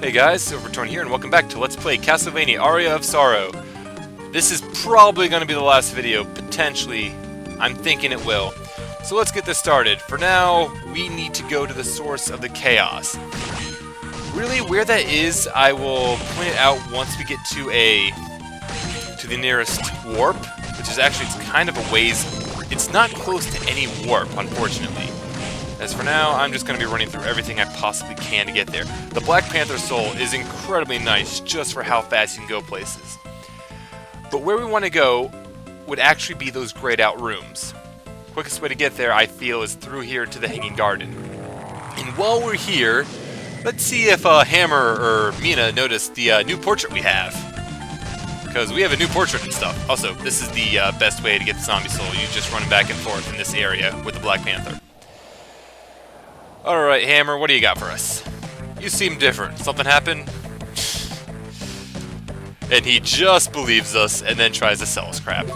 Hey guys, Silvertorn here, and welcome back to Let's Play Castlevania Aria of Sorrow. This is probably going to be the last video, potentially. I'm thinking it will. So let's get this started. For now, we need to go to the source of the chaos. Really, where that is, I will point it out once we get to the nearest warp, which is actually, it's kind of a ways. It's not close to any warp, unfortunately. As for now, I'm just going to be running through everything I possibly can to get there. The Black Panther Soul is incredibly nice just for how fast you can go places. But where we want to go would actually be those grayed out rooms. Quickest way to get there, I feel, is through here to the Hanging Garden. And while we're here, let's see if Hammer or Mina noticed the new portrait we have. Because we have a new portrait and stuff. Also, this is the best way to get the Zombie Soul. You just run back and forth in this area with the Black Panther. Alright, Hammer, what do you got for us? You seem different. Something happened? And he just believes us and then tries to sell us crap.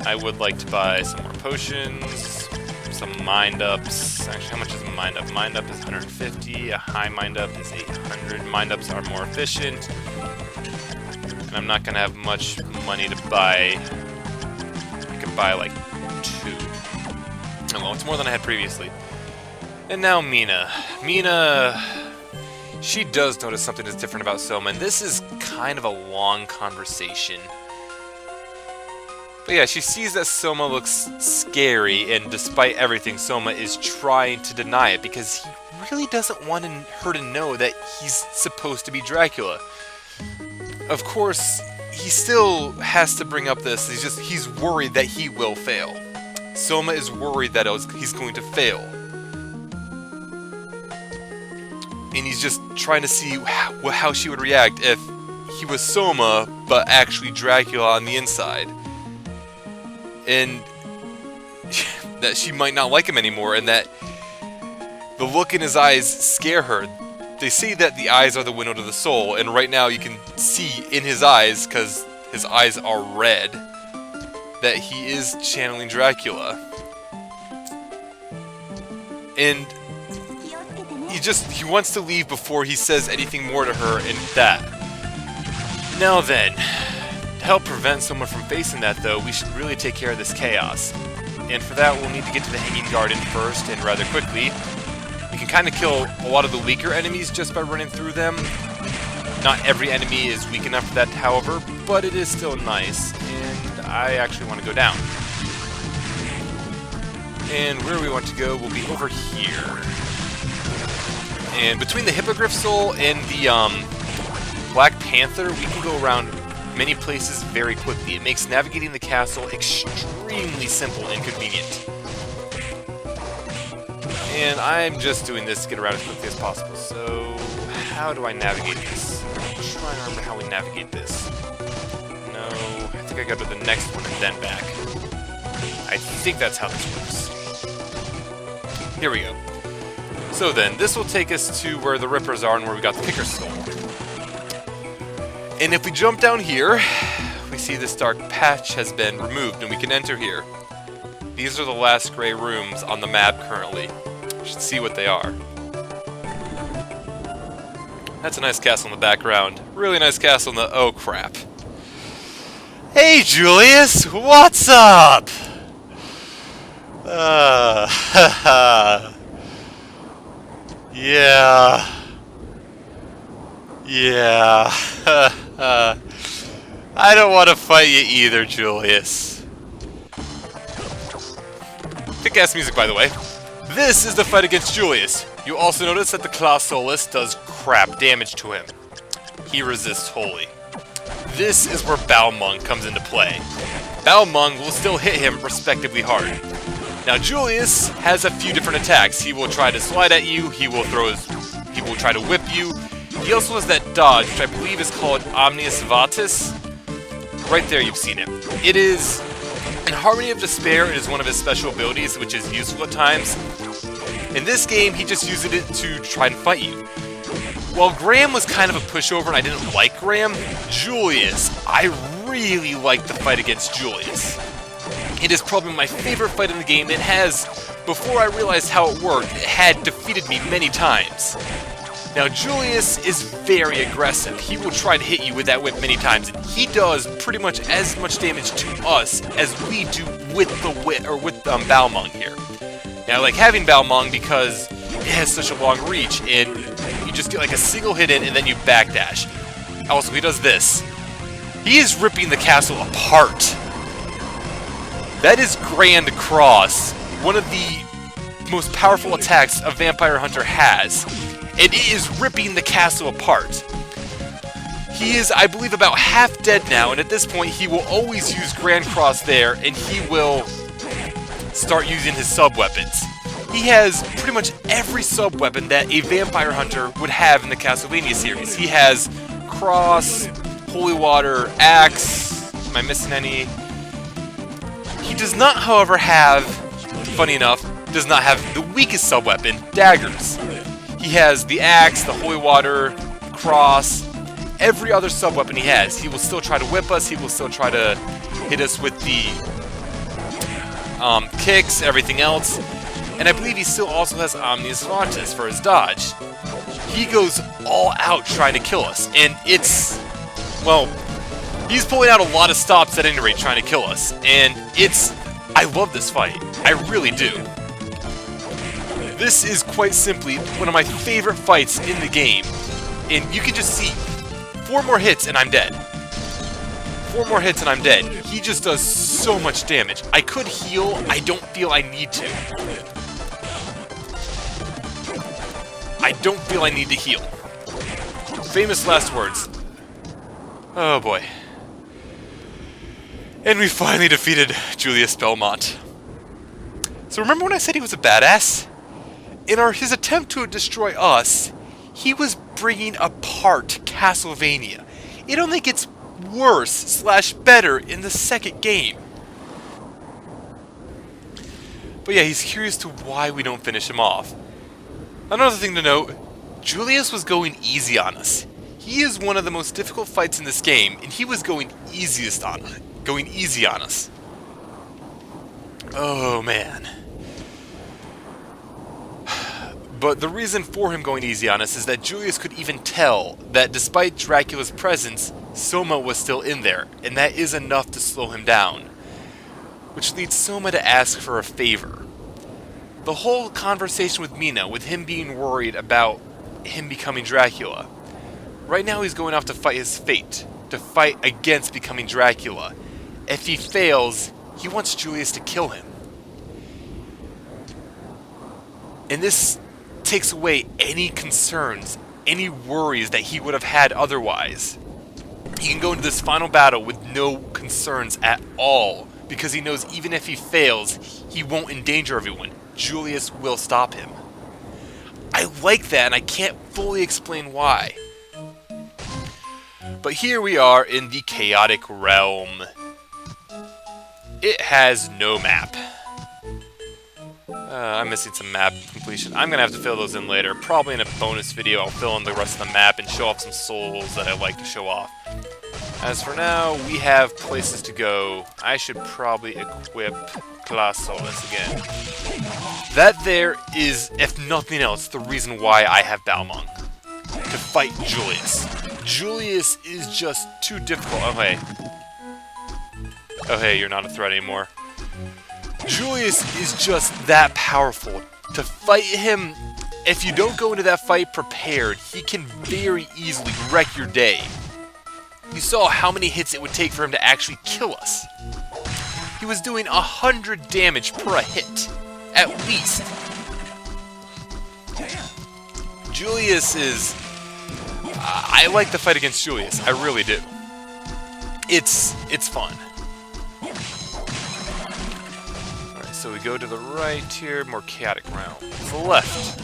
I would like to buy some more potions, some mind-ups. Actually, how much is a mind-up? Mind-up is 150, a high mind-up is 800. Mind-ups are more efficient. And I'm not going to have much money to buy. I can buy like 2. Oh well, it's more than I had previously. And now Mina. Mina, she does notice something that's different about Soma, and this is kind of a long conversation. But yeah, she sees that Soma looks scary, and despite everything, Soma is trying to deny it because he really doesn't want her to know that he's supposed to be Dracula. Of course, he still has to bring up this. He's worried that he will fail. Soma is worried that he's going to fail. And he's just trying to see how she would react if he was Soma, but actually Dracula on the inside. And that she might not like him anymore, and that the look in his eyes scare her. They say that the eyes are the window to the soul, and right now you can see in his eyes, because his eyes are red, that he is channeling Dracula. And he wants to leave before he says anything more to her, and that. Now then, to help prevent someone from facing that though, we should really take care of this chaos. And for that we'll need to get to the Hanging Garden first, and rather quickly. We can kind of kill a lot of the weaker enemies just by running through them. Not every enemy is weak enough for that, however, but it is still nice, and I actually want to go down. And where we want to go will be over here. And between the Hippogriff Soul and the Black Panther, we can go around many places very quickly. It makes navigating the castle extremely simple and convenient. And I'm just doing this to get around as quickly as possible. So, how do I navigate this? I'm trying to remember how we navigate this. No, I think I go to the next one and then back. I think that's how this works. Here we go. So then, this will take us to where the Rippers are and where we got the Kicker's Skull. And if we jump down here, we see this dark patch has been removed and we can enter here. These are the last gray rooms on the map currently. You should see what they are. That's a nice castle in the background. Really nice castle in the... Oh, crap. Hey, Julius! What's up? Yeah. Yeah. I don't want to fight you either, Julius. Kick-ass music, by the way. This is the fight against Julius. You also notice that the Claw Solus does crap damage to him. He resists wholly. This is where Balmung comes into play. Balmung will still hit him respectively hard. Now Julius has a few different attacks. He will try to slide at you, he will try to whip you. He also has that dodge, which I believe is called Omnius Vatus. Right there, you've seen it. It is, in Harmony of Despair, it is one of his special abilities, which is useful at times. In this game, he just used it to try and fight you. While Graham was kind of a pushover and I didn't like Graham, Julius, I really liked the fight against Julius. It is probably my favorite fight in the game. It has, before I realized how it worked, it had defeated me many times. Now, Julius is very aggressive. He will try to hit you with that whip many times, and he does pretty much as much damage to us as we do with the whip, or with Balmung here. Now, I like having Balmung because it has such a long reach, and you just get like a single hit in, and then you backdash. Also, he does this. He is ripping the castle apart. That is Grand Cross, one of the most powerful attacks a Vampire Hunter has. And it is ripping the castle apart. He is, I believe, about half dead now, and at this point he will always use Grand Cross there, and he will start using his sub-weapons. He has pretty much every sub-weapon that a Vampire Hunter would have in the Castlevania series. He has Cross, Holy Water, Axe. Am I missing any? He does not, however, have, funny enough, does not have the weakest sub-weapon, daggers. He has the Axe, the Holy Water, Cross, every other sub-weapon he has. He will still try to whip us, he will still try to hit us with the kicks, everything else. And I believe he still also has Omnius Fontes for his dodge. He goes all out trying to kill us, and it's, well, he's pulling out a lot of stops at any rate trying to kill us, and I love this fight. I really do. This is quite simply one of my favorite fights in the game, and you can just see 4 more hits and I'm dead. 4 more hits and I'm dead. He just does so much damage. I could heal, I don't feel I need to. I don't feel I need to heal. Famous last words. Oh boy. And we finally defeated Julius Belmont. So remember when I said he was a badass? In his attempt to destroy us, he was bringing apart Castlevania. It only gets worse / better in the second game. But yeah, he's curious to why we don't finish him off. Another thing to note, Julius was going easy on us. He is one of the most difficult fights in this game, and he was going easy on us. Oh man. But the reason for him going easy on us is that Julius could even tell that despite Dracula's presence, Soma was still in there, and that is enough to slow him down. Which leads Soma to ask for a favor. The whole conversation with Mina, with him being worried about him becoming Dracula. Right now he's going off to fight his fate, to fight against becoming Dracula. If he fails, he wants Julius to kill him. And this takes away any concerns, any worries that he would have had otherwise. He can go into this final battle with no concerns at all, because he knows even if he fails, he won't endanger everyone. Julius will stop him. I like that, and I can't fully explain why. But here we are in the Chaotic Realm. It has no map. I'm missing some map completion. I'm going to have to fill those in later. Probably in a bonus video, I'll fill in the rest of the map and show off some souls that I like to show off. As for now, we have places to go. I should probably equip Class Solus again. That there is, if nothing else, the reason why I have Balmung. To fight Julius. Julius is just too difficult. Oh hey. Oh hey, you're not a threat anymore. Julius is just that powerful. To fight him, if you don't go into that fight prepared, he can very easily wreck your day. You saw how many hits it would take for him to actually kill us. He was doing 100 damage per hit, at least. Julius is... I like the fight against Julius, I really do. It's fun. Alright, so we go to the right here, more Chaotic Realm. To the left.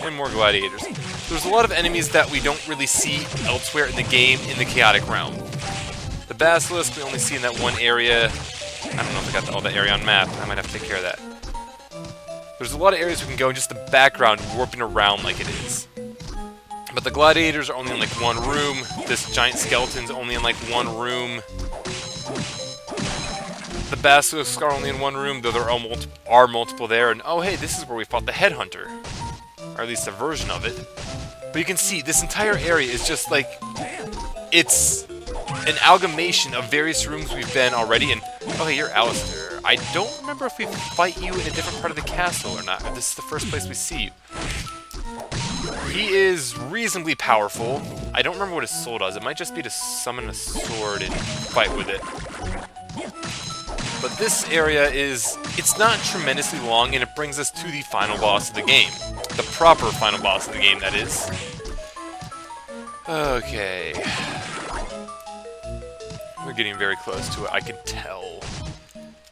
And more Gladiators. There's a lot of enemies that we don't really see elsewhere in the game in the Chaotic Realm. The Basilisk we only see in that one area. I don't know if I got all that area on map. I might have to take care of that. There's a lot of areas we can go in just the background, warping around like it is. But the Gladiators are only in like one room. This giant skeleton's only in like one room. The Basilisks are only in one room, though there are multiple there. And oh hey, this is where we fought the Headhunter. or at least a version of it. But you can see this entire area is just like, it's an amalgamation of various rooms we've been already in. Oh, hey, you're Alistair. I don't remember if we fight you in a different part of the castle or not. This is the first place we see you. He is reasonably powerful. I don't remember what his soul does. It might just be to summon a sword and fight with it. But this area it's not tremendously long, and it brings us to the final boss of the game. The proper final boss of the game, that is. Okay. We're getting very close to it, I can tell.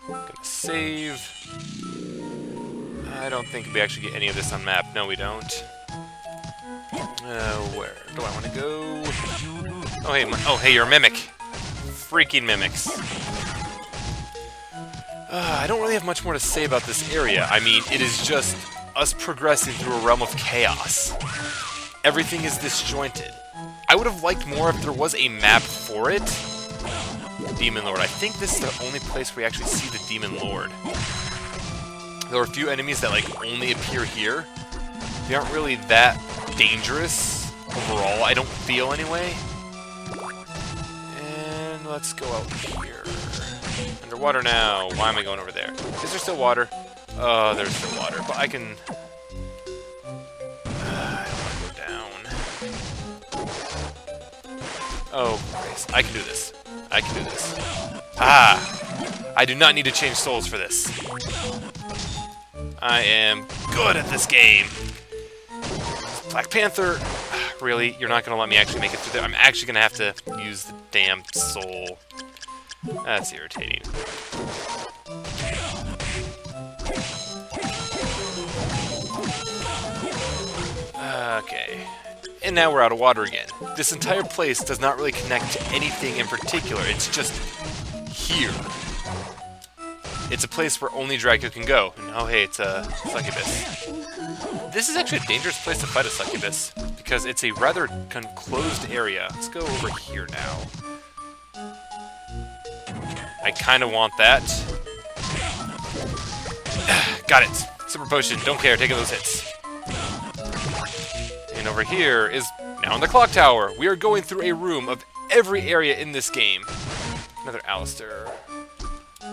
I'm gonna save. I don't think we actually get any of this on map. No, we don't. Where do I want to go? Oh, hey, you're a mimic. Freaking mimics. I don't really have much more to say about this area. I mean, it is just us progressing through a realm of chaos. Everything is disjointed. I would have liked more if there was a map for it. Demon Lord. I think this is the only place where we actually see the Demon Lord. There are a few enemies that, like, only appear here. They aren't really that dangerous overall, I don't feel anyway. And let's go out here. Underwater now. Why am I going over there? Is there still water? Oh, there's still water, but I can... I don't want to go down. Oh, Christ. I can do this. I can do this. Ah! I do not need to change souls for this. I am good at this game. Black Panther, really? You're not going to let me actually make it through there? I'm actually going to have to use the damn soul. That's irritating. Okay. And now we're out of water again. This entire place does not really connect to anything in particular. It's just here. It's a place where only Dracula can go. And oh, hey, it's a succubus. This is actually a dangerous place to fight a succubus, because it's a rather enclosed area. Let's go over here now. I kind of want that. Got it. Super potion. Don't care. Taking those hits. And over here is now in the clock tower. We are going through a room of every area in this game. Another Alistair.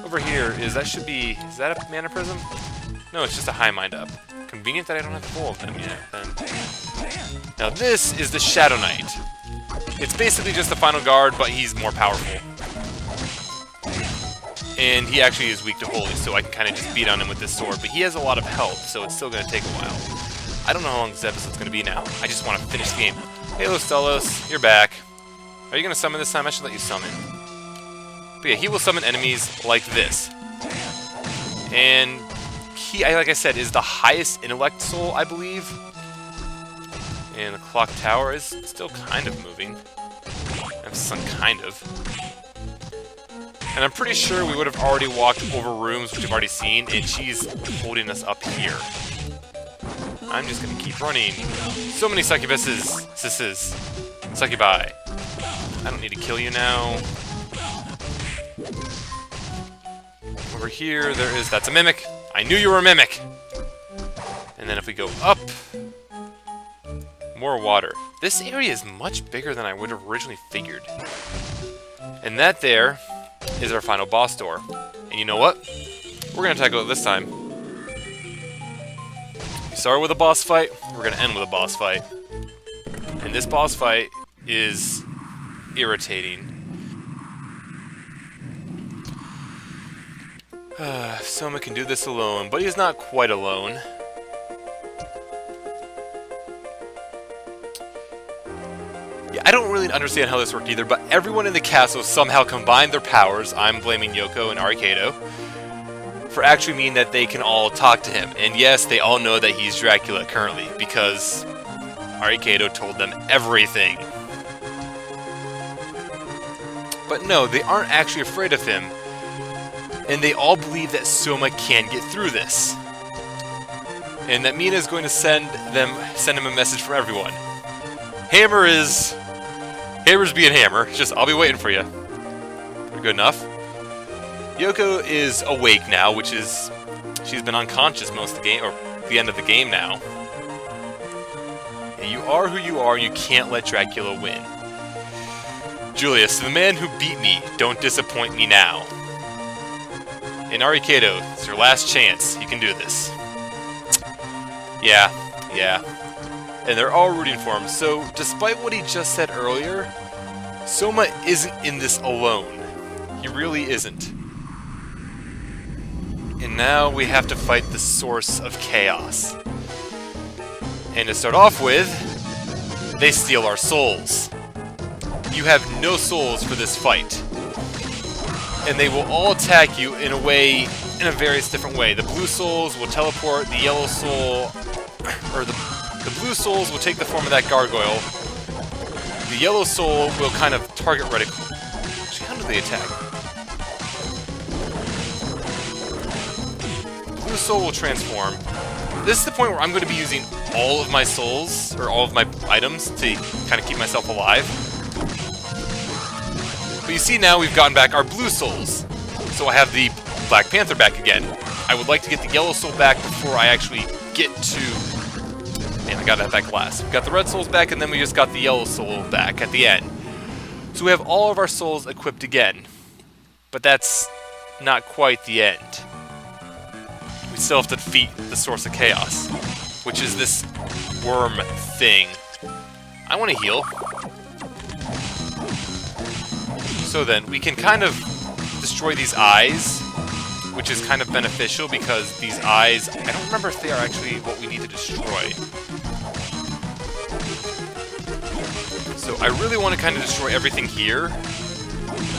Over here is that a mana prism? No, it's just a high mind up. Convenient that I don't have full of them yet, then. Now this is the Shadow Knight. It's basically just the final guard, but he's more powerful. And he actually is weak to holy, so I can kind of just beat on him with this sword, but he has a lot of health, so it's still going to take a while. I don't know how long this episode's going to be now. I just want to finish the game. Hey, Lostelos, you're back. Are you going to summon this time? I should let you summon. But yeah, he will summon enemies like this. And he, like I said, is the highest intellect soul, I believe. And the clock tower is still kind of moving. That's some kind of. And I'm pretty sure we would have already walked over rooms which we've already seen, and she's holding us up here. I'm just gonna keep running. So many succubuses, sisses, succubi. I don't need to kill you now. Over here, that's a mimic. I knew you were a mimic. And then if we go up, more water. This area is much bigger than I would have originally figured. And that there is our final boss door. And you know what? We're gonna tackle it this time. We started with a boss fight, we're gonna end with a boss fight. And this boss fight is irritating. Soma can do this alone, but he's not quite alone. Yeah, I don't really understand how this worked either, but everyone in the castle somehow combined their powers. I'm blaming Yoko and Arcado for actually meaning that they can all talk to him. And yes, they all know that he's Dracula currently, because Arcado told them everything. But no, they aren't actually afraid of him. And they all believe that Soma can get through this. And that Mina is going to send him a message from everyone. Hammer's being Hammer. Just, I'll be waiting for you. Good enough. Yoko is awake now, which is, she's been unconscious most of the game, or the end of the game now. And you are who you are, and you can't let Dracula win. Julius, the man who beat me, don't disappoint me now. And Arikedo, it's your last chance. You can do this. Yeah. And they're all rooting for him. So, despite what he just said earlier, Soma isn't in this alone. He really isn't. And now we have to fight the source of chaos. And to start off with, they steal our souls. You have no souls for this fight. And they will all attack you in a various different way. The blue souls will teleport, the yellow soul, or the blue souls will take the form of that gargoyle. The yellow soul will kind of target reticle. Actually, how do they attack? The blue soul will transform. This is the point where I'm going to be using all of my souls, or all of my items, to kind of keep myself alive. But you see now we've gotten back our blue souls. So I have the Black Panther back again. I would like to get the yellow soul back before I actually get to... Man, I got that back last. We got the red souls back, and then we just got the yellow soul back at the end. So we have all of our souls equipped again. But that's not quite the end. We still have to defeat the source of chaos, which is this worm thing. I want to heal. So then, we can kind of destroy these eyes, which is kind of beneficial because these eyes, I don't remember if they are actually what we need to destroy. So I really want to kind of destroy everything here.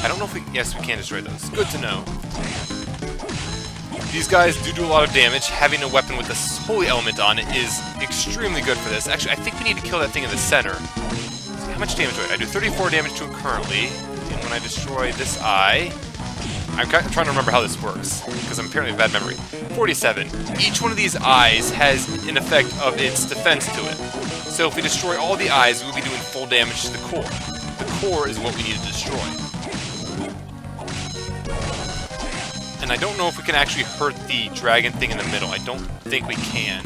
I don't know if we... Yes, we can destroy those. Good to know. These guys do a lot of damage. Having a weapon with this holy element on it is extremely good for this. Actually, I think we need to kill that thing in the center. So how much damage do I do? 34 damage to it currently. And when I destroy this eye... I'm trying to remember how this works, because I'm apparently have bad memory. 47. Each one of these eyes has an effect of its defense to it. So if we destroy all the eyes, we'll be doing full damage to the core. The core is what we need to destroy. And I don't know if we can actually hurt the dragon thing in the middle. I don't think we can.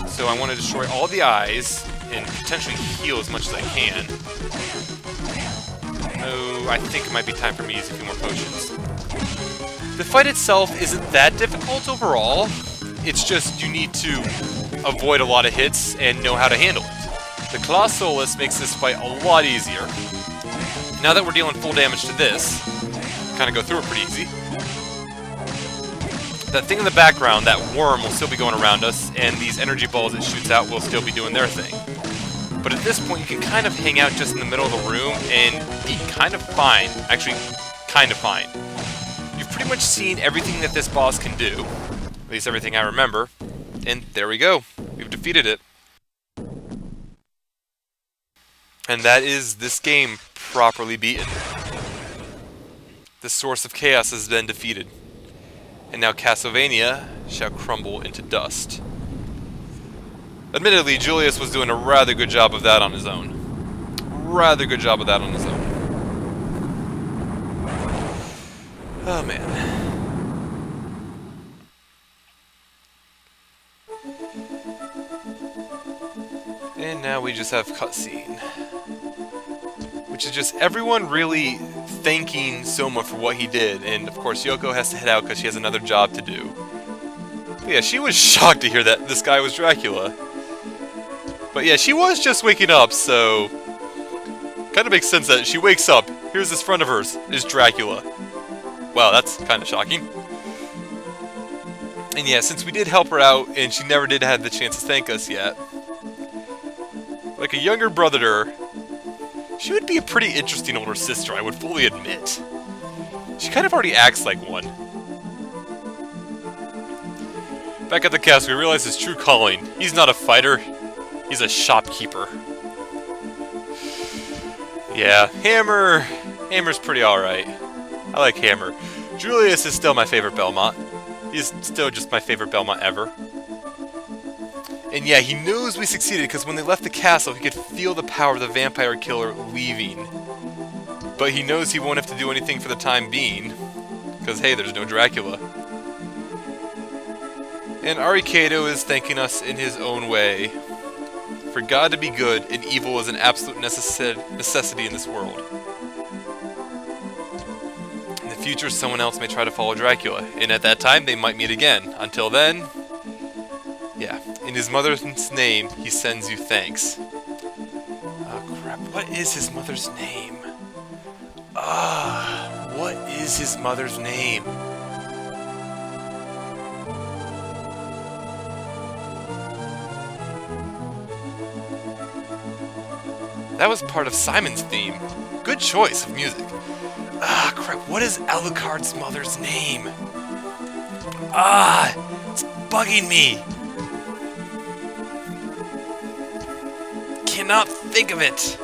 So I want to destroy all the eyes and potentially heal as much as I can. Oh, I think it might be time for me to use a few more potions. The fight itself isn't that difficult overall. It's just you need to avoid a lot of hits and know how to handle it. The Claw Solus makes this fight a lot easier. Now that we're dealing full damage to this, kind of go through it pretty easy. That thing in the background, that worm, will still be going around us, and these energy balls it shoots out will still be doing their thing. But at this point, you can kind of hang out just in the middle of the room and be kind of fine. Actually, kind of fine. You've pretty much seen everything that this boss can do. At least everything I remember. And there we go. We've defeated it. And that is this game properly beaten. The source of chaos has been defeated. And now Castlevania shall crumble into dust. Admittedly, Julius was doing a rather good job of that on his own. Rather good job of that on his own. Oh, man. And now we just have cutscene. Which is just everyone really thanking Soma for what he did. And, of course, Yoko has to head out because she has another job to do. But yeah, she was shocked to hear that this guy was Dracula. But yeah, she was just waking up, so... kind of makes sense that she wakes up, here's this friend of hers, is Dracula. Wow, that's kind of shocking. And yeah, since we did help her out, and she never did have the chance to thank us yet, like a younger brother to her, she would be a pretty interesting older sister, I would fully admit. She kind of already acts like one. Back at the castle, we realize his true calling. He's not a fighter. He's a shopkeeper. Yeah, Hammer's pretty alright. I like Hammer. Julius is still my favorite Belmont. He's still just my favorite Belmont ever. And yeah, he knows we succeeded because when they left the castle, he could feel the power of the vampire killer leaving. But he knows he won't have to do anything for the time being. Because hey, there's no Dracula. And Arikado is thanking us in his own way. For God to be good and evil is an absolute necessity in this world. In the future, someone else may try to follow Dracula, and at that time, they might meet again. Until then, yeah, in his mother's name, he sends you thanks. Oh crap, what is his mother's name? What is his mother's name? That was part of Simon's theme. Good choice of music. Crap, what is Alucard's mother's name? It's bugging me. Cannot think of it.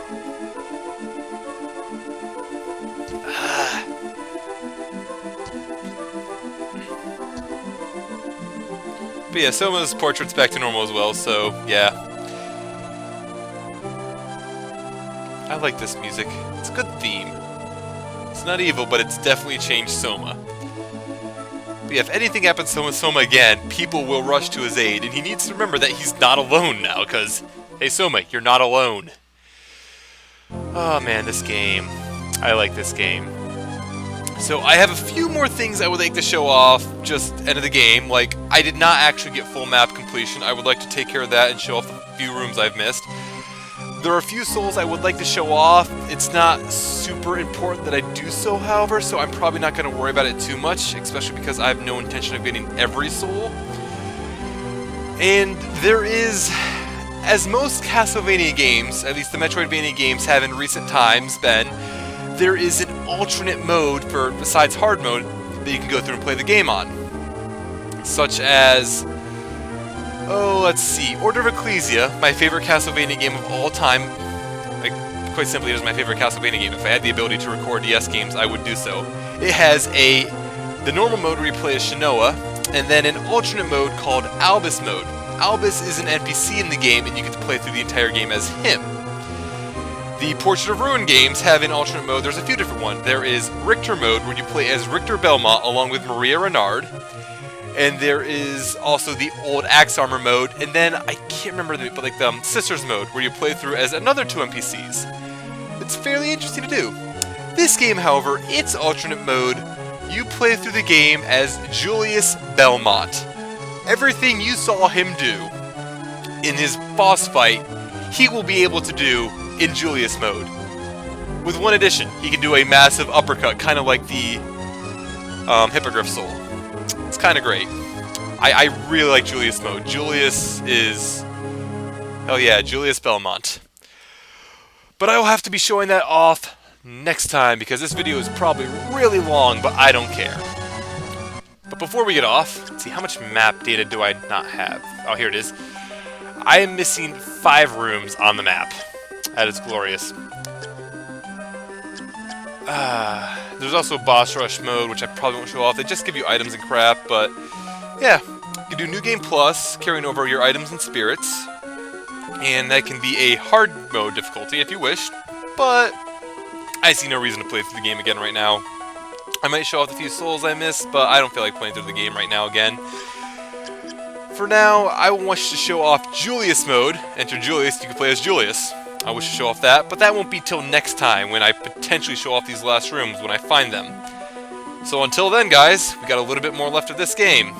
But yeah, Soma's portrait's back to normal as well, so yeah. I like this music. It's a good theme. It's not evil, but it's definitely changed Soma. But yeah, if anything happens to Soma again, people will rush to his aid, and he needs to remember that he's not alone now, because, hey Soma, you're not alone. Oh man, this game. I like this game. So I have a few more things I would like to show off just end of the game. Like, I did not actually get full map completion. I would like to take care of that and show off the few rooms I've missed. There are a few souls I would like to show off. It's not super important that I do so, however, so I'm probably not going to worry about it too much, especially because I have no intention of getting every soul. And there is, as most Castlevania games, at least the Metroidvania games have in recent times been, there is an alternate mode for, besides hard mode, that you can go through and play the game on. Such as, let's see, Order of Ecclesia, my favorite Castlevania game of all time. Like, quite simply, it is my favorite Castlevania game. If I had the ability to record DS games, I would do so. It has the normal mode where you play as Shinoa, and then an alternate mode called Albus mode. Albus is an NPC in the game, and you get to play through the entire game as him. The Portrait of Ruin games have an alternate mode. There's a few different ones. There is Richter mode, where you play as Richter Belmont along with Maria Renard. And there is also the old Axe Armor mode, and then, I can't remember the, but like the Sisters mode, where you play through as another two NPCs. It's fairly interesting to do. This game, however, its alternate mode, you play through the game as Julius Belmont. Everything you saw him do in his boss fight, he will be able to do in Julius mode. With one addition, he can do a massive uppercut, kind of like the Hippogriff Soul. It's kind of great. I really like Julius mode. Julius is... hell yeah, Julius Belmont. But I will have to be showing that off next time, because this video is probably really long, but I don't care. But before we get off, let's see, how much map data do I not have? Oh, here it is. I am missing 5 rooms on the map. That is glorious. There's also boss rush mode, which I probably won't show off. They just give you items and crap, but yeah. You can do New Game Plus, carrying over your items and spirits. And that can be a hard mode difficulty if you wish, but I see no reason to play through the game again right now. I might show off the few souls I missed, but I don't feel like playing through the game right now again. For now, I wish to show off Julius mode. Enter Julius, you can play as Julius. I wish to show off that, but that won't be till next time when I potentially show off these last rooms when I find them. So until then, guys, we got a little bit more left of this game.